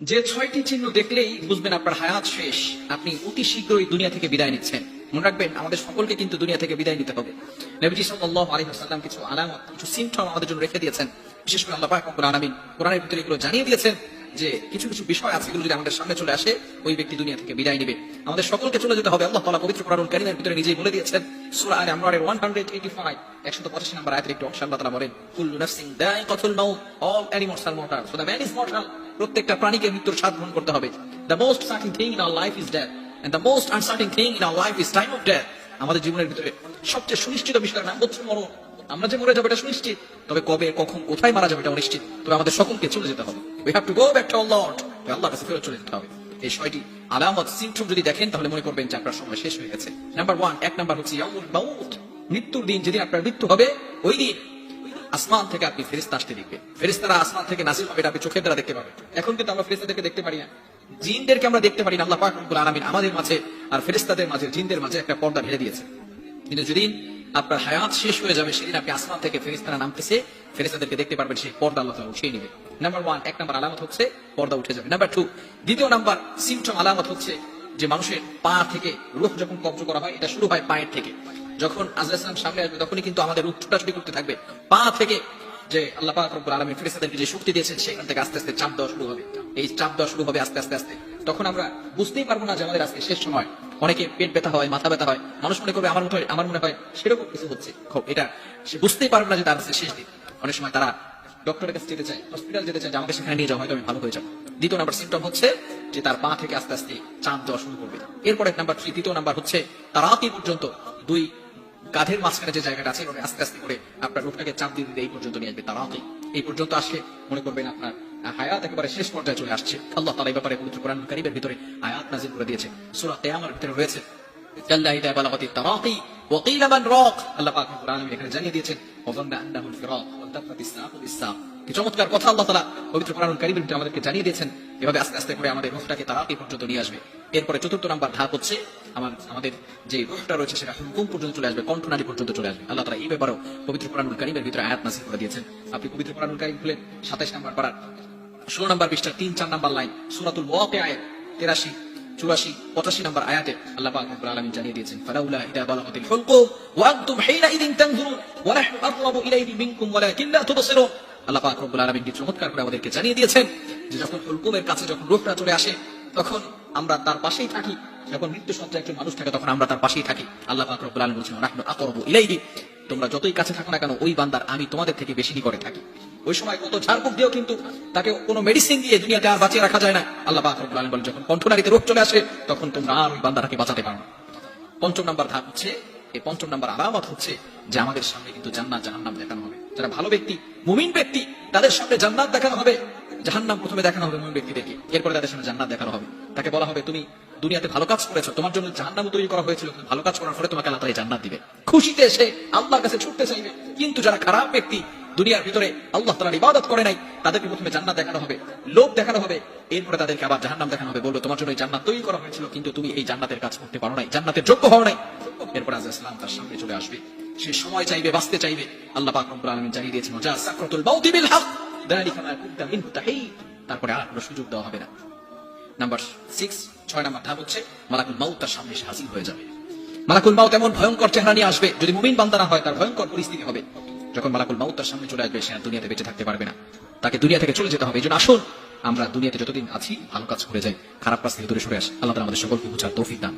যে 6টি চিহ্ন দেখলেই বুঝবেন আপনার হায়াত শেষ, আপনি অতি শীঘ্রই দুনিয়া থেকে বিদায় নিচ্ছেন। মনে রাখবেন, আমাদের সকলকে কিন্তু দুনিয়া থেকে বিদায় নিতে হবে। নবীজি সাল্লাল্লাহু আলাইহি ওয়াসাল্লাম কিছু আলামত, কিছু সিম্পটম আমাদের জন্য রেখে দিয়েছেন। বিশেষ করে আল্লাহ পাক রব্বুল আলামিন কোরআনের ভিতরে এগুলো জানিয়ে দিয়েছেন যে কিছু কিছু বিষয় আছে, এগুলো যদি আমাদের সামনে চলে আসে ওই ব্যক্তি দুনিয়া থেকে বিদায় নেবে। আমাদের সকলকে চলে যেতে হবে। আল্লাহ তাআলা পবিত্র কোরআনুল কারীমের ভিতরে নিজেই বলে দিয়েছেন, সূরা আলে ইমরানের 185 185 নম্বর আয়াতের একটি অংশ আল্লাহ তাআলা বলেন, কুল্লু নাফসিন দায়িকাতুল মাউত, all animals are mortal, so the man is mortal. প্রত্যেকটা প্রাণীকে মৃত্যুর স্বাদ গ্রহণ করতে হবে। The most certain thing in our life is death, and the most uncertain thing in our life is time of death. আমাদের জীবনের ভিতরে সবচেয়ে সুনিশ্চিত বিষয়ের নাম হচ্ছে মরণ। আমরা যে মরে যাবো এটা সুনিশ্চিত, তবে কবে, কখন, কোথায় মারা যাবে এটা অনিশ্চিত। তবে আমাদের সকলকে চলে যেতে হবে। We have to go back to our Lord. আল্লাহর কাছে ফেরত চলে যেতে হবে। এই 6টি আলামত, সিম্পটম যদি দেখেন তাহলে মনে করবেন যে আপনার সময় শেষ হয়ে গেছে। নাম্বার 1, এক নাম্বার হচ্ছে ইয়াউমুল মাউত, মৃত্যুর দিন। যেদিন আপনার মৃত্যু হবে ওই দিন আসমান থেকে আপনি ফেরেশতা আসতে দেখবেন। ফেরেশতারা আসমান থেকে নাযিল হবে, আপনি চোখের দ্বারা দেখতে পাবেন। এখন কিন্তু আমরা ফেরেশতাদেরকে দেখতে পারি না, জিনদেরকে আমরা দেখতে পারি না। আল্লাহ পাক রব্বুল আলামিন আমাদের মাঝে আর ফেরেশতাদের মাঝে, জিনদের মাঝে একটা পর্দা ঢেলে দিয়েছে। কিন্তু যেদিন আপনার হায়াত শেষ হয়ে যাবে সেদিন আপনি আসমান থেকে ফেরেশতারা নামতেছে, ফেরেশতাদেরকে দেখতে পারবেন। সেই পর্দা আল্লাহ তাআলা উঠিয়ে নেবে। নাম্বার 1, এক নাম্বার আলামত হচ্ছে পর্দা উঠে যাবে। নাম্বার 2, দ্বিতীয় নাম্বার সিম্পটম আলামত হচ্ছে যে মানুষের পা থেকে রূহ যখন কবজ করা হয়, এটা শুরু হয় পায়ের থেকে। যখন আজরাইল সালাম সামনে আসবে তখনই কিন্তু আমাদের রূহ ছুটাছুটি করতে থাকবে পা থেকে। যে আল্লাহ পাক রব্বুল আলামিন ফেরেশতাদেরকে যে শক্তি দিয়েছেন সেখান থেকে আস্তে আস্তে চাপ দেওয়া শুরু হবে। এই চাপ দেওয়া শুরু হবে আস্তে আস্তে আস্তে। তখন আমরা বুঝতেই পারবো না যে আমাদের আজকে শেষ সময়। অনেকে পেট ব্যথা হয়, মাথা ব্যথা হয়, মানুষ মনে করবে আমার মনে হয় সেরকম কিছু হচ্ছে। এটা সে বুঝতেই পারবে না যে তার আজকে শেষ দিন। অনেক সময় তারা ডক্টরের কাছে যেতে চায়, হসপিটাল যেতে চায় যে আমাকে সেখানে নিয়ে যাও, হয়তো আমি ভালো হয়ে যাবো। দ্বিতীয় নাম্বার সিম্পটম হচ্ছে যে তার পা থেকে আস্তে আস্তে চাপ দেওয়া শুরু করবে। এরপরে নাম্বার 3, তৃতীয় নাম্বার হচ্ছে তার রাতি পর্যন্ত দুই কাঁধের মাঝখানে যে জায়গাটা আছে আস্তে আস্তে করে আপনার রূপটাকে চাপ দিয়ে দিতে এই পর্যন্ত নিয়ে আসবে। তার রাতি এই পর্যন্ত আসে মনে করবেন আপনার হায়াত একেবারে শেষ পর্যায়ে চলে আসছে। আল্লাহ তাআলা এই ব্যাপারে পবিত্র কোরআনুল কারীমের ভিতরে আয়াত নাযিল করে দিয়েছে। সূরা কিয়ামার ভিতরে রয়েছে, কাল্লা ইযা বালাগাতিত তারাকি ওয়া কিলা মান রাক। আল্লাহ পাক কোরআনে এখানে জানিয়ে দিয়েছেন, ওয়াযান্না আন্নাহুল ফিরাক ওয়া তাফাতিস সাকু বিস-সাক। কি চমৎকার কথা আল্লাহ তাআলা পবিত্র কোরআনুল কারীমের ভিতরে আমাদেরকে জানিয়ে দিয়েছেন। এভাবে আস্তে আস্তে করে আমাদের রূহটাকে তারাকি পর্যন্ত নিয়ে আসবে। এরপরে চতুর্থ নাম্বার ধাপ হচ্ছে আমাদের যে রূহটা রয়েছে সেটা হুকুম পর্যন্ত চলে আসবে, কণ্ঠনালী পর্যন্ত চলে আসবে। আল্লাহ তাআলা এই ব্যাপারেও পবিত্র কোরআনুল কারীমের ভিতরে আয়াত নাযিল করে দিয়েছেন। আপনি পবিত্র কোরআনুল কারীম খুলে 27 নাম্বার পারার 16 নাম্বার পৃষ্ঠার 3-4 নাম্বার লাইন, সূরাতুল ওয়াকিআ 83, 84, 85 নাম্বার আয়াতে আল্লাহ পাক রব্বুল আলামিন জানিয়ে দিয়েছেন, ফালাউলা ইযা বালাগাতিল হুলকুম ওয়া আনতুম হিনাইযিন তানজুরুন ওয়া নাহনু আকরাবু ইলাইহি মিনকুম ওয়ালাকিন লা তুবসিরুন। আল্লাহ পাক রব্বুল আলামিন চমৎকার করে আমাদেরকে জানিয়ে দিয়েছেন যে যখন হুলকুমের কাছে যখন রূহটা চলে আসে তখন আমরা তার পাশেই থাকি। যখন মৃত্যু সজ্জায় একজন মানুষ থাকে তখন আমরা তার পাশেই থাকি। আল্লাহ পাক রব্বুল আলামিন বলেছেন, নাহনু আকরাবু ইলাইহি, তোমরা যতই কাছে থাকো না কেন ওই বান্দার আমি তোমাদের থেকে বেশি নিকটে থাকি। ওই সময় কত ঝাড়ফুঁক দিয়েও কিন্তু তাকে কোনো মেডিসিন দিয়ে দুনিয়াতে আর বাঁচিয়ে রাখা যায় না। আল্লাহ পাক রব্বুল আলামিন বলেন, যখন কণ্ঠনালীতে রোগ চলে আসে তখন তোমরা আর ওই বান্দাটাকে বাঁচাতে পারো না। পঞ্চম নাম্বার ধাপ হচ্ছে, এই পঞ্চম নাম্বার আলামত হচ্ছে যে আমাদের সামনে কিন্তু জান্নাত জাহান্নাম দেখানো হবে। যারা ভালো ব্যক্তি, মুমিন ব্যক্তি, তাদের সামনে জান্নাত দেখানো হবে। জাহান্নাম প্রথমে দেখানো হবে মুমিন ব্যক্তিদেরকে, এরপরে তাদের সামনে জান্নাত দেখানো হবে। তাকে বলা হবে, তুমি দুনিয়াতে ভালো কাজ করেছো, তোমার জন্য জাহান্নাম তৈরি করা হয়েছিল, ভালো কাজ করার ফলে তোমাকে আল্লাহ তাআলা জান্নাত দিবে। খুশিতে সে আল্লাহর কাছে ছুটতে চাইবে। কিন্তু যারা খারাপ ব্যক্তি, দুনিয়ার ভিতরে আল্লাহ তাআলার ইবাদত করে নাই, তাদেরকে প্রথমে জান্নাত দেখানো হবে, লোভ দেখানো হবে, এরপরে তাদেরকে আবার জাহান্নাম দেখানো হবে। বলবো, তোমার জন্য এই জান্নাত তৈরি করা হয়েছিল, কিন্তু তুমি এই জান্নাতের কাজ করতে পারো নাই, জান্নাতের যোগ্য হও নাই। এরপর আল্লাহ সালাম তার সামনে চলে আসবে, সে সময় চাইবে, বাঁচতে চাইবে। আল্লাহ পাক রব্বুল আলামিন জানিয়ে দিয়েছেন, যা সাকরাতুল মাউতি বিল হক যালিকা মা কুনতা মিনহু তাহিদ। তারপরে আর কোনো সুযোগ দেওয়া হবে না। নাম্বার 6 নাম্বার ধাপ হচ্ছে মালাকুল মাউত তার সামনে এসে হাজির হয়ে যাবে। মালাকুল মাউত এমন ভয়ঙ্কর চেহারা নিয়ে আসবে, যদি মুমিন বান্দা না হয় তার ভয়ঙ্কর পরিস্থিতি হবে। যখন মালাকুল মাউত তার সামনে চলে আসবে, সে আর দুনিয়াতে বেঁচে থাকতে পারবে না, তাকে দুনিয়া থেকে চলে যেতে হবে। এই জন্য আসুন আমরা দুনিয়াতে যতদিন আছি ভালো কাজ করে যাই, খারাপ কাজ থেকে দূরে সরে আসি। আল্লাহ তাআলা আমাদের সকলকে বুঝার তৌফিক দান।